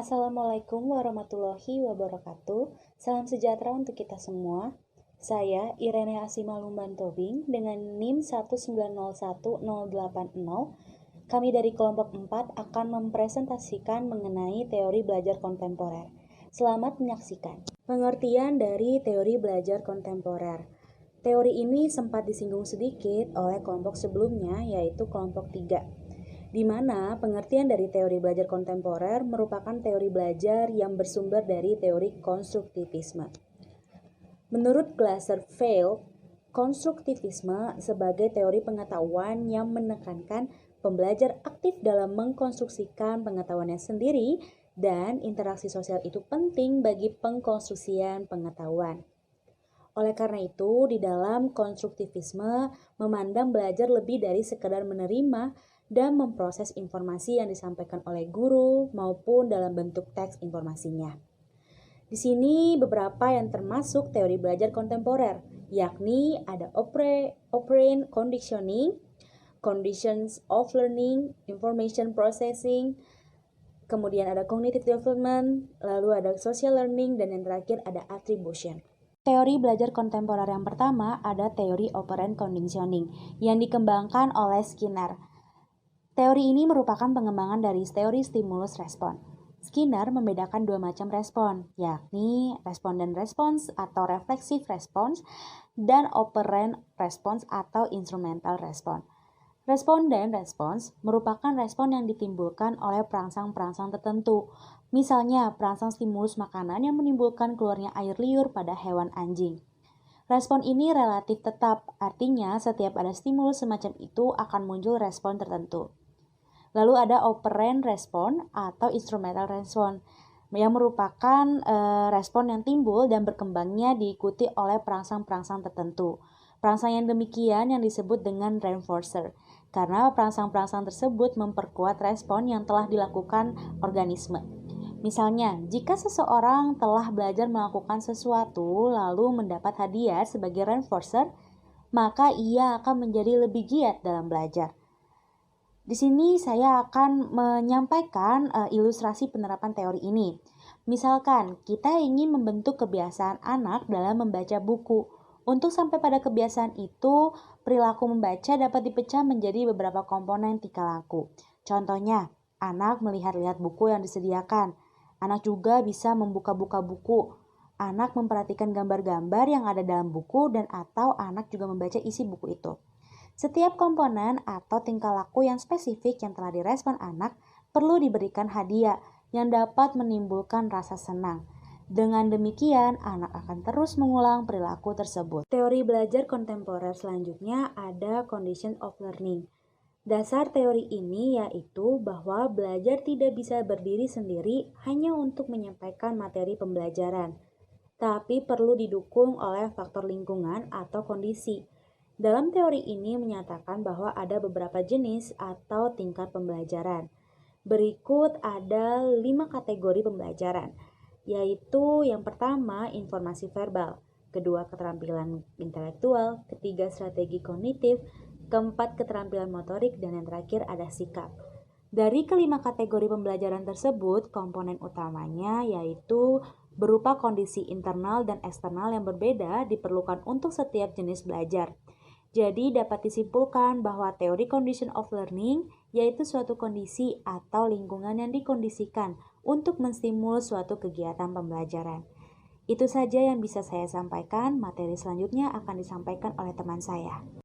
Assalamualaikum warahmatullahi wabarakatuh. Salam sejahtera untuk kita semua. Saya Irene Asimalumban Tobing dengan NIM 1901080. Kami dari kelompok 4 akan mempresentasikan mengenai teori belajar kontemporer. Selamat menyaksikan. Pengertian dari teori belajar kontemporer. Teori ini sempat disinggung sedikit oleh kelompok sebelumnya, yaitu kelompok 3. Di mana pengertian dari teori belajar kontemporer merupakan teori belajar yang bersumber dari teori konstruktivisme. Menurut Glasser-Weil, konstruktivisme sebagai teori pengetahuan yang menekankan pembelajar aktif dalam mengkonstruksikan pengetahuannya sendiri dan interaksi sosial itu penting bagi pengkonstruksian pengetahuan. Oleh karena itu, di dalam konstruktivisme memandang belajar lebih dari sekadar menerima dan memproses informasi yang disampaikan oleh guru maupun dalam bentuk teks informasinya. Di sini beberapa yang termasuk teori belajar kontemporer, yakni ada operant conditioning, conditions of learning, information processing, kemudian ada cognitive development, lalu ada social learning, dan yang terakhir ada attribution. Teori belajar kontemporer yang pertama ada teori operant conditioning yang dikembangkan oleh Skinner. Teori ini merupakan pengembangan dari teori stimulus respon. Skinner membedakan dua macam respon, yakni responden response atau reflexive response dan operant response atau instrumental response. Responden response merupakan respon yang ditimbulkan oleh perangsang-perangsang tertentu. Misalnya, perangsang stimulus makanan yang menimbulkan keluarnya air liur pada hewan anjing. Respon ini relatif tetap, artinya setiap ada stimulus semacam itu akan muncul respon tertentu. Lalu ada operant respon atau instrumental respon yang merupakan respon yang timbul dan berkembangnya diikuti oleh perangsang-perangsang tertentu. Perangsang yang demikian yang disebut dengan reinforcer, karena perangsang-perangsang tersebut memperkuat respon yang telah dilakukan organisme. Misalnya, jika seseorang telah belajar melakukan sesuatu lalu mendapat hadiah sebagai reinforcer, maka ia akan menjadi lebih giat dalam belajar. Di sini saya akan menyampaikan ilustrasi penerapan teori ini. Misalkan, kita ingin membentuk kebiasaan anak dalam membaca buku. Untuk sampai pada kebiasaan itu, perilaku membaca dapat dipecah menjadi beberapa komponen tingkah laku. Contohnya, anak melihat-lihat buku yang disediakan. Anak juga bisa membuka-buka buku. Anak memperhatikan gambar-gambar yang ada dalam buku dan atau anak juga membaca isi buku itu. Setiap komponen atau tingkah laku yang spesifik yang telah direspon anak perlu diberikan hadiah yang dapat menimbulkan rasa senang. Dengan demikian, anak akan terus mengulang perilaku tersebut. Teori belajar kontemporer selanjutnya ada condition of learning. Dasar teori ini yaitu bahwa belajar tidak bisa berdiri sendiri hanya untuk menyampaikan materi pembelajaran, tapi perlu didukung oleh faktor lingkungan atau kondisi. Dalam teori ini menyatakan bahwa ada beberapa jenis atau tingkat pembelajaran. Berikut ada 5 kategori pembelajaran, yaitu yang pertama informasi verbal, kedua keterampilan intelektual, ketiga strategi kognitif, keempat keterampilan motorik, dan yang terakhir ada sikap. Dari kelima kategori pembelajaran tersebut, komponen utamanya yaitu berupa kondisi internal dan eksternal yang berbeda diperlukan untuk setiap jenis belajar. Jadi dapat disimpulkan bahwa teori condition of learning yaitu suatu kondisi atau lingkungan yang dikondisikan untuk menstimulus suatu kegiatan pembelajaran. Itu saja yang bisa saya sampaikan, materi selanjutnya akan disampaikan oleh teman saya.